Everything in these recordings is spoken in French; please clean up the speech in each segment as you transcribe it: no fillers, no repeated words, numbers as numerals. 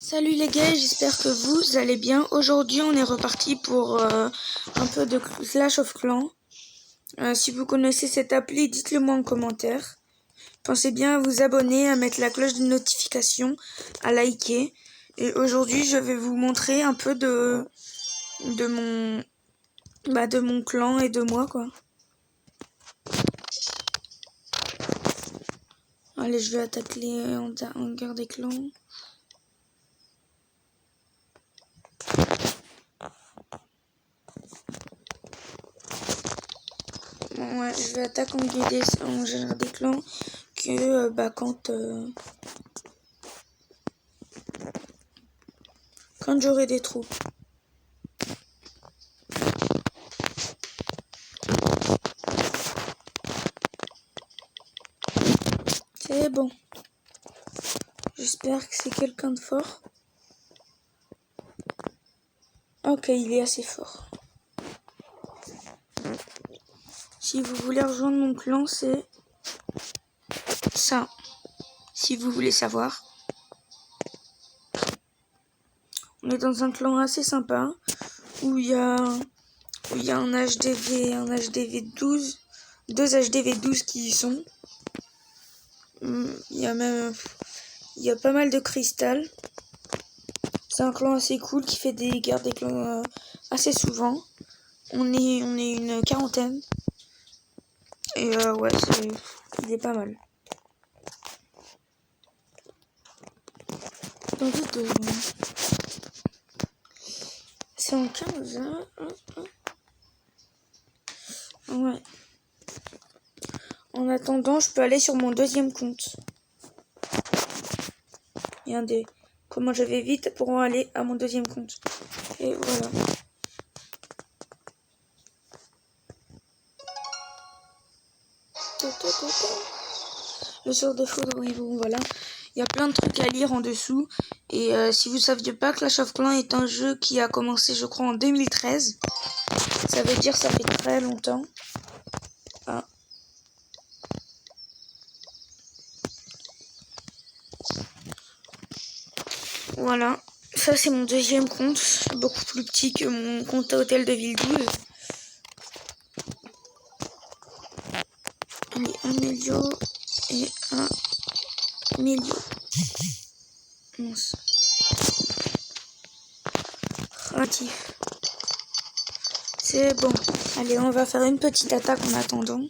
Salut les gars, j'espère que vous allez bien. Aujourd'hui, on est reparti pour un peu de Clash of Clans. Si vous connaissez cette appli, dites-le moi en commentaire. Pensez bien à vous abonner, à mettre la cloche de notification, à liker. Et aujourd'hui, je vais vous montrer un peu de mon clan et de moi, quoi. Allez, je vais attaquer en guerre des clans. Ouais, je vais attaquer en guerre des clans que quand j'aurai des troupes. C'est bon. J'espère que c'est quelqu'un de fort. Ok, il est assez fort. Si vous voulez rejoindre mon clan, c'est ça. Si vous voulez savoir. On est dans un clan assez sympa où il y a un HDV 12, deux HDV 12 qui y sont. Il y a pas mal de cristal. C'est un clan assez cool qui fait des guerres des clans assez souvent. On est une quarantaine. Et ouais, il est pas mal. Dans vite, c'est en 15, hein. Ouais. En attendant, je peux aller sur mon deuxième compte. Regardez comment je vais vite pour aller à mon deuxième compte. Et voilà. Le sort de foudre, oui, bon, voilà. Il y a plein de trucs à lire en dessous. Et si vous saviez pas, Clash of Clans est un jeu qui a commencé, je crois, en 2013. Ça veut dire que ça fait très longtemps. Ah. Voilà. Ça, c'est mon deuxième compte. Beaucoup plus petit que mon compte à Hôtel de Ville 12. Allez, Amélio et Amélio. Mince. Ratif. C'est bon. Allez, on va faire une petite attaque en attendant.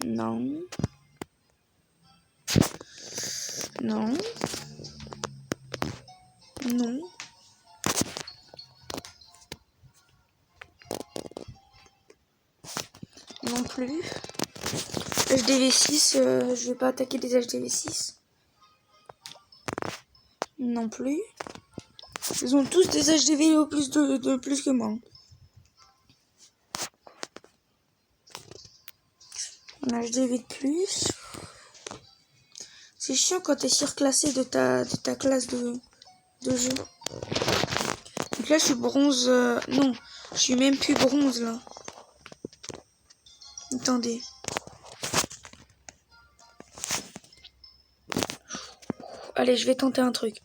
Non. Non. Non. Non plus. HDV 6, je vais pas attaquer des HDV 6. Non plus. Ils ont tous des HDV au plus de plus que moi. Un HDV de plus. C'est chiant quand t'es surclassé de ta classe de jeu. Donc là je suis bronze. Non, je suis même plus bronze là. Attendez. Allez, je vais tenter un truc.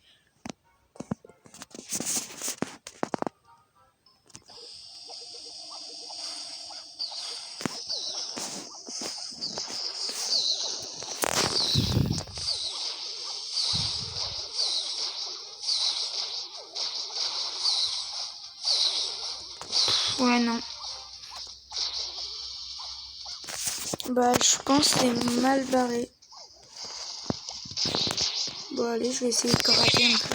Ouais, non. Bah, je pense que c'est mal barré. Bon, allez, je vais essayer de gratter un peu.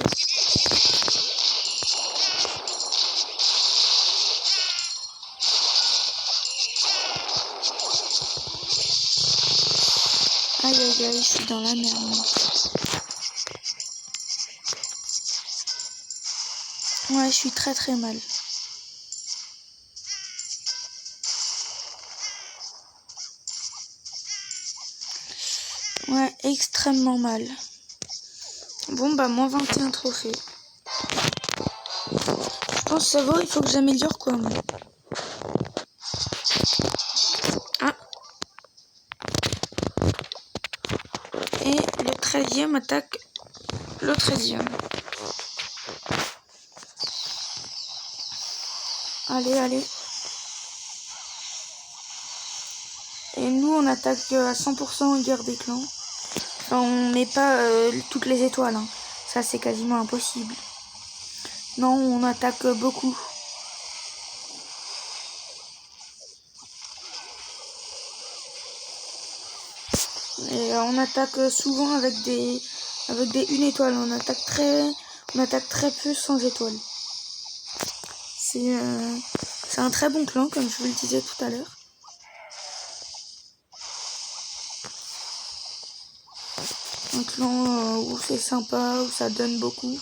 Aïe, aïe, aïe, je suis dans la merde. Ouais, je suis très très mal. Ouais, extrêmement mal. Bon, bah, moins 21 trophées. Je pense que ça va, il faut que j'améliore quoi, moi. Ah. Et le 13e attaque le 13e. Allez, allez. Et nous, on attaque à 100% en guerre des clans. Enfin, on met pas toutes les étoiles. Hein. Ça, c'est quasiment impossible. Non, on attaque beaucoup. Et on attaque souvent avec des 1 étoile. On attaque très peu sans étoile. C'est un très bon clan, comme je vous le disais tout à l'heure. Un clan où c'est sympa, où ça donne beaucoup.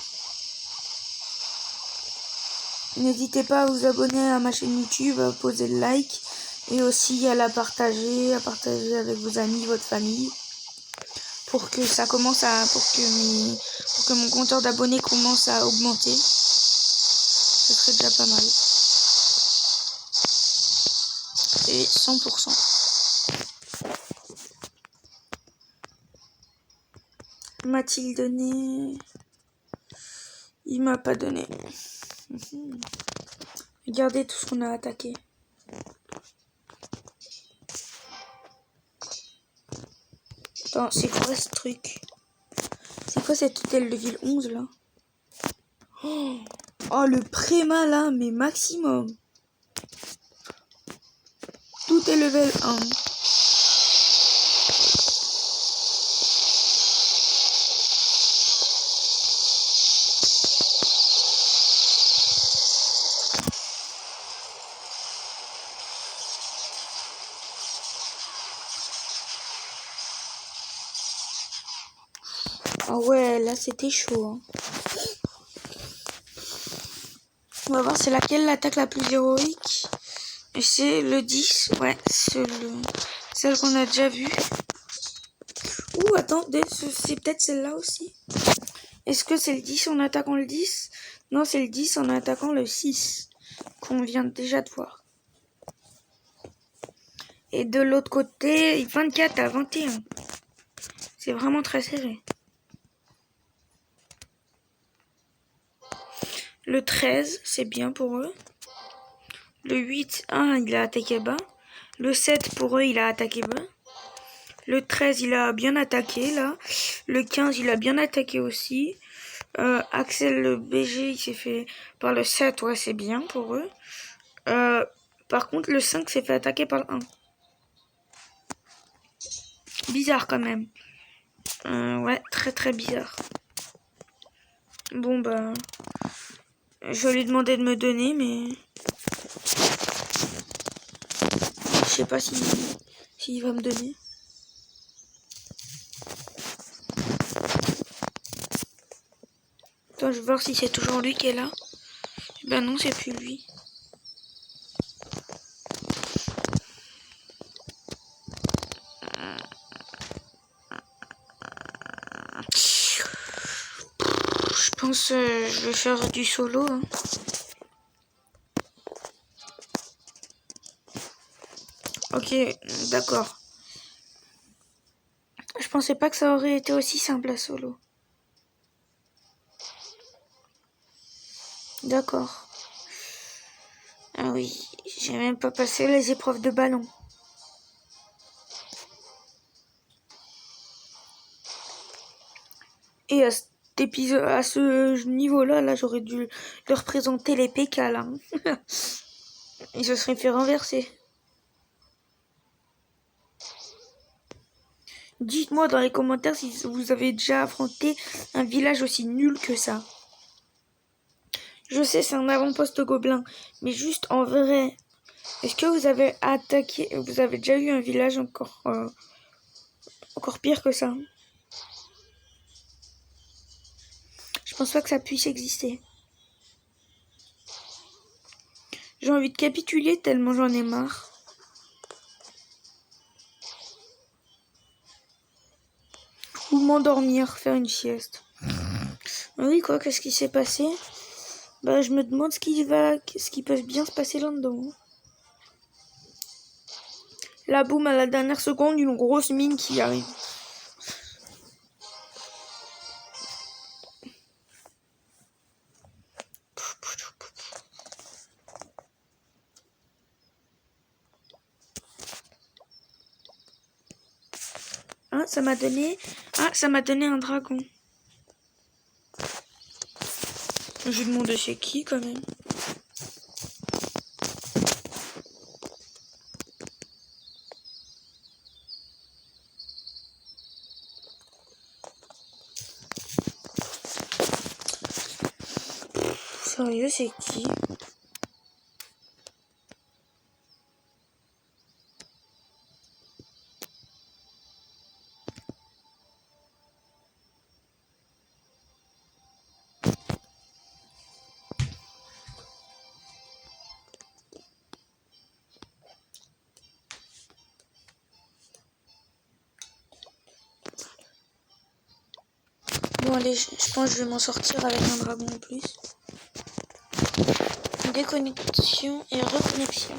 N'hésitez pas à vous abonner à ma chaîne YouTube, à poser le like et aussi à la partager, avec vos amis, votre famille, pour que ça commence pour que mon compteur d'abonnés commence à augmenter. Ce serait déjà pas mal. Et 100%. M'a-t-il donné? Il m'a pas donné. Regardez tout ce qu'on a attaqué. Attends, c'est quoi ce truc? C'est quoi cette hôtel de ville 11 là? Oh, le préma là, mais maximum. Tout est level 1. Ah ouais, là c'était chaud. Hein. On va voir c'est laquelle l'attaque la plus héroïque. Et c'est le 10. Ouais, c'est celle qu'on a déjà vue. Ouh, attendez, c'est peut-être celle-là aussi. Est-ce que c'est le 10 en attaquant le 10? Non, c'est le 10 en attaquant le 6. Qu'on vient déjà de voir. Et de l'autre côté, 24 à 21. C'est vraiment très serré. Le 13, c'est bien pour eux. Le 8, il a attaqué bas. Le 7, pour eux, il a attaqué bas. Le 13, il a bien attaqué, là. Le 15, il a bien attaqué aussi. Axel, le BG, il s'est fait par le 7. Ouais, c'est bien pour eux. Par contre, le 5 s'est fait attaquer par le 1. Bizarre, quand même. Ouais, très très bizarre. Bon, bah... Je vais lui demander de me donner, mais... Je sais pas s'il va me donner. Attends, je vais voir si c'est toujours lui qui est là. Ben non, c'est plus lui. Je pense je vais faire du solo. Hein. Ok, d'accord. Je pensais pas que ça aurait été aussi simple à solo. D'accord. Ah oui, j'ai même pas passé les épreuves de ballon. Et à cet épisode, à ce niveau-là, là, j'aurais dû leur présenter les PK là. Ils se seraient fait renverser. Dites-moi dans les commentaires si vous avez déjà affronté un village aussi nul que ça. Je sais, c'est un avant-poste gobelin, mais juste en vrai, est-ce que vous avez vous avez déjà eu un village encore pire que ça? Je pense pas que ça puisse exister. J'ai envie de capituler tellement j'en ai marre. Ou m'endormir, faire une sieste. Oui, quoi, qu'est-ce qui s'est passé? Bah, je me demande ce qui peut bien se passer là-dedans. Là, boum, à la dernière seconde, une grosse mine qui arrive. moi, ça m'a donné... Ah, ça m'a donné un dragon. Je lui demande c'est qui, quand même. Sérieux, c'est qui? Bon allez, je pense que je vais m'en sortir avec un dragon en plus. Déconnexion et reconnexion.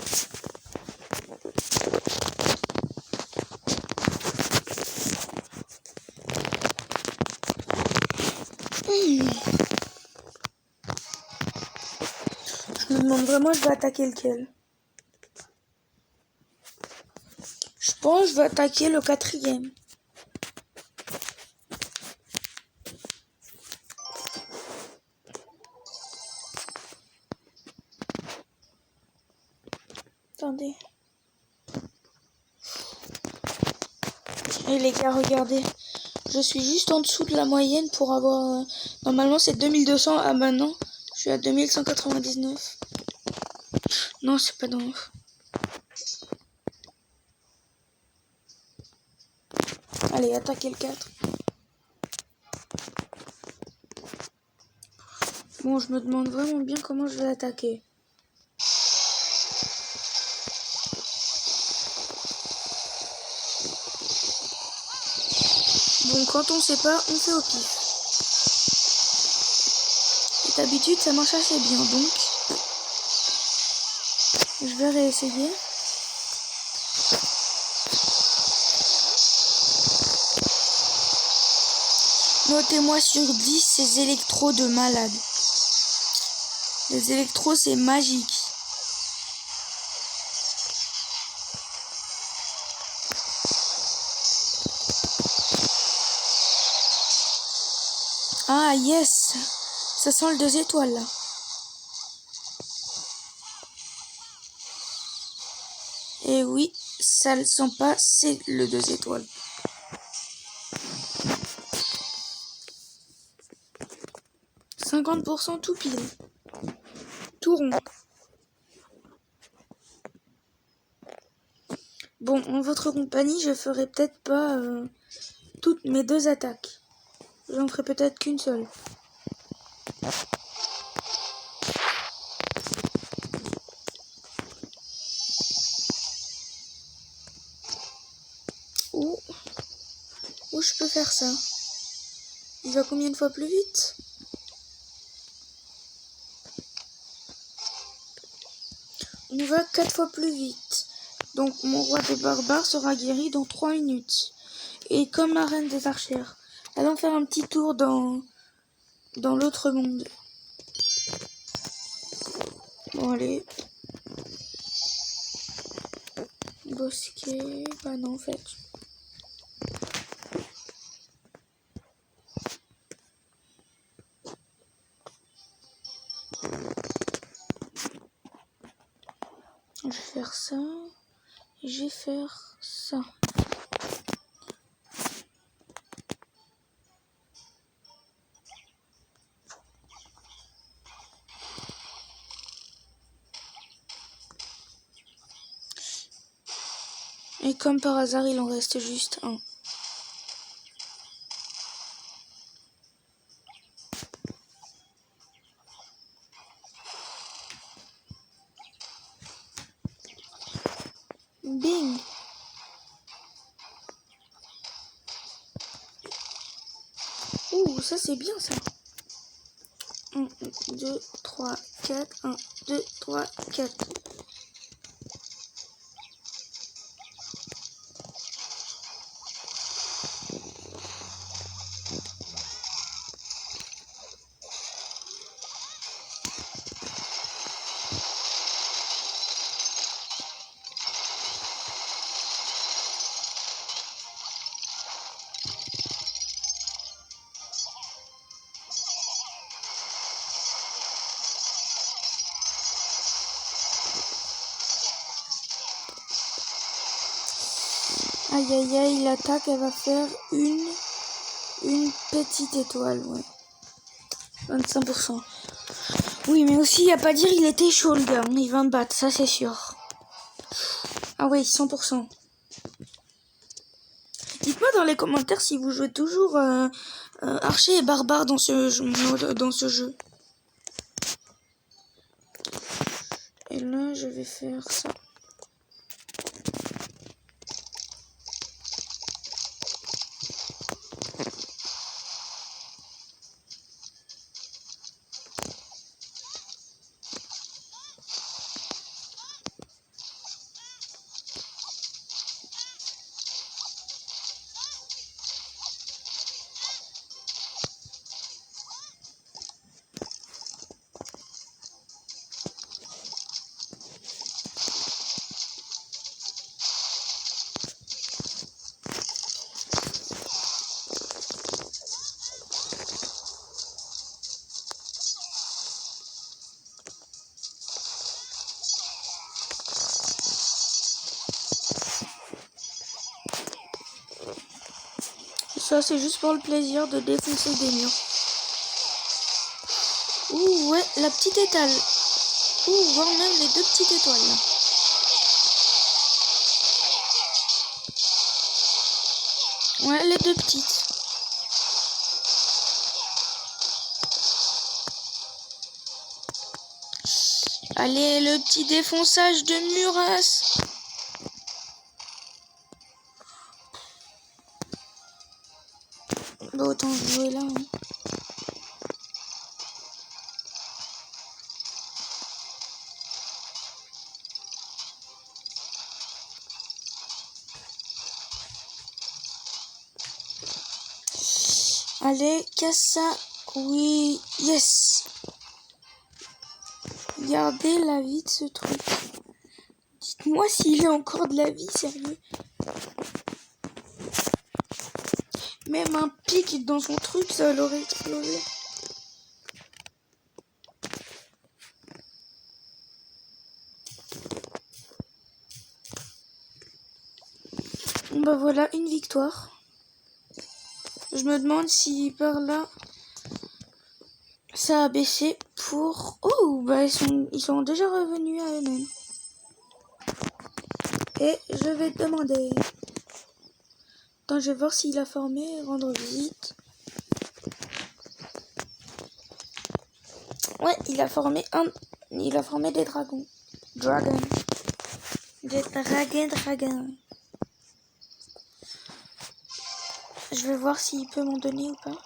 Je me demande vraiment je vais attaquer lequel. Je pense que je vais attaquer le 4e. Attendez. Et les gars, regardez. Je suis juste en dessous de la moyenne pour avoir... Normalement, c'est 2200. Ah bah non. Je suis à 2199. Non, c'est pas dans... Allez, attaquez le 4. Bon, je me demande vraiment bien comment je vais l'attaquer. Bon, quand on sait pas, on fait au pif. Et d'habitude, ça marche assez bien, donc... Je vais réessayer. Notez-moi sur 10 ces électros de malade. Les électros, c'est magique. Ah, yes! Ça sent le 2 étoiles, là. Et oui, ça le sent pas, c'est le 2 étoiles. « 50% tout pile. Tout rond. Bon, en votre compagnie, je ferai peut-être pas toutes mes 2 attaques. J'en ferai peut-être qu'une seule. Où je peux faire ça? Il va combien de fois plus vite? On va 4 fois plus vite. Donc mon roi des barbares sera guéri dans 3 minutes. Et comme ma reine des archères. Allons faire un petit tour dans l'autre monde. Bon allez. Bosquet. Bah non en fait. Je vais faire ça. Et je vais faire ça. Et comme par hasard, il en reste juste un. Bing! Ouh, ça c'est bien ça. 1, 2, 3, 4. 1, 2, 3, 4. Aïe aïe aïe, l'attaque elle va faire une petite étoile, ouais. 25%. Oui, mais aussi, il n'y a pas à dire, il était chaud le gars. Il va me battre, ça c'est sûr. Ah oui, 100%. Dites-moi dans les commentaires si vous jouez toujours archer et barbare dans ce jeu. Et là, je vais faire ça. Ça, c'est juste pour le plaisir de défoncer des murs. Ouh, ouais, la petite étoile. Ouh, voire même les deux petites étoiles, là. Ouais, les deux petites. Allez, le petit défonçage de murasse. Bah, autant jouer là. Hein. Allez, casse ça. Oui, yes. Regardez la vie de ce truc. Dites-moi s'il a encore de la vie, sérieux. Même un pic dans son truc, ça l'aurait explosé. Bon bah voilà, une victoire. Je me demande si par là, ça a baissé pour... Oh, bah ils sont déjà revenus à eux-mêmes. Et je vais demander... Attends, je vais voir s'il a formé, rendre visite. Ouais, il a formé des dragons. Des dragons. Je vais voir s'il peut m'en donner ou pas.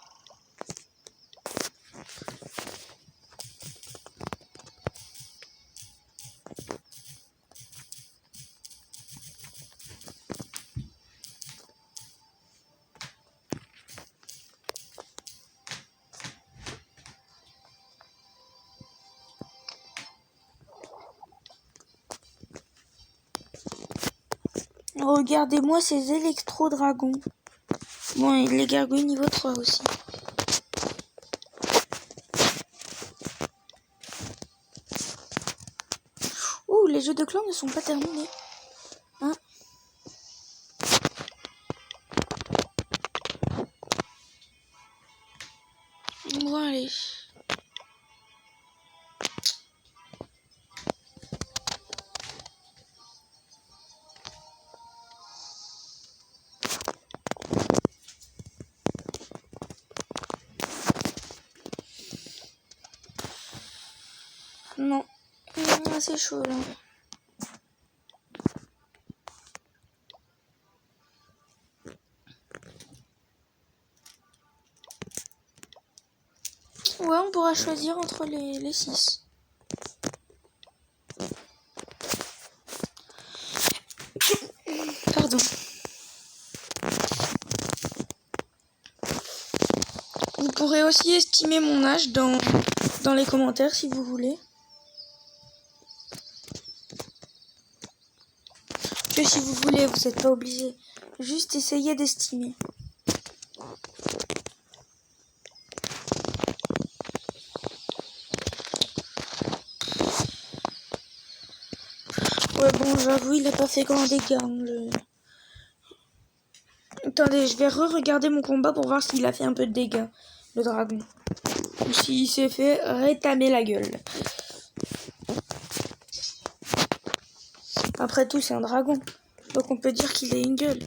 Regardez-moi ces électro-dragons. Bon, et les gargouilles niveau 3 aussi. Ouh, les jeux de clans ne sont pas terminés. Hein? Bon, allez. Non, c'est chaud là. Ouais, on pourra choisir entre les 6. Pardon. Vous pourrez aussi estimer mon âge dans les commentaires si vous voulez. Que si vous voulez, vous n'êtes pas obligé. Juste essayez d'estimer. Ouais, bon, j'avoue, il a pas fait grand dégât. Attendez, je vais re-regarder mon combat pour voir s'il a fait un peu de dégâts, le dragon. Ou s'il s'est fait rétamer la gueule. Après tout, c'est un dragon. Donc on peut dire qu'il a une gueule.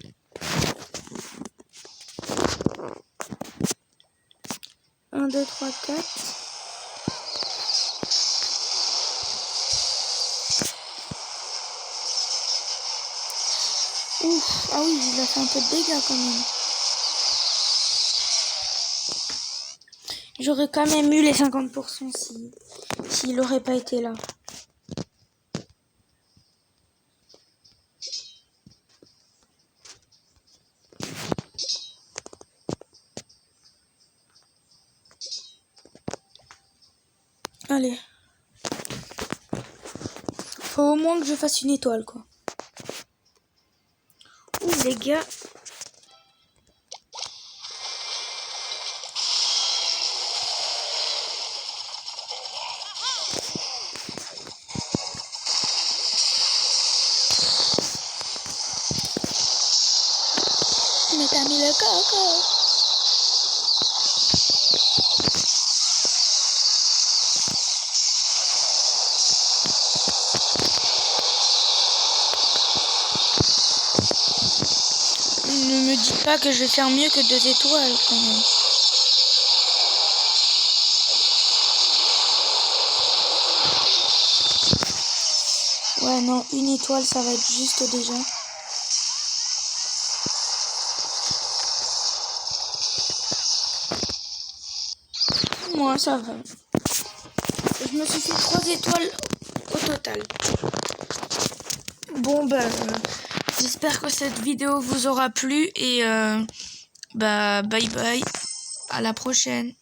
Un, deux, trois, quatre. Ouf, ah oui, il a fait un peu de dégâts quand même. J'aurais quand même eu les 50% s'il n'aurait pas été là. Allez. Faut au moins que je fasse une étoile, quoi. Ouh, les gars. Mais t'as mis le coco. Ne me dis pas que je vais faire mieux que 2 étoiles, quand même. Ouais, non, 1 étoile, ça va être juste déjà. Moi, ça va. Je me suis fait 3 étoiles au total. Bon, ben, j'espère que cette vidéo vous aura plu et bye bye. À la prochaine.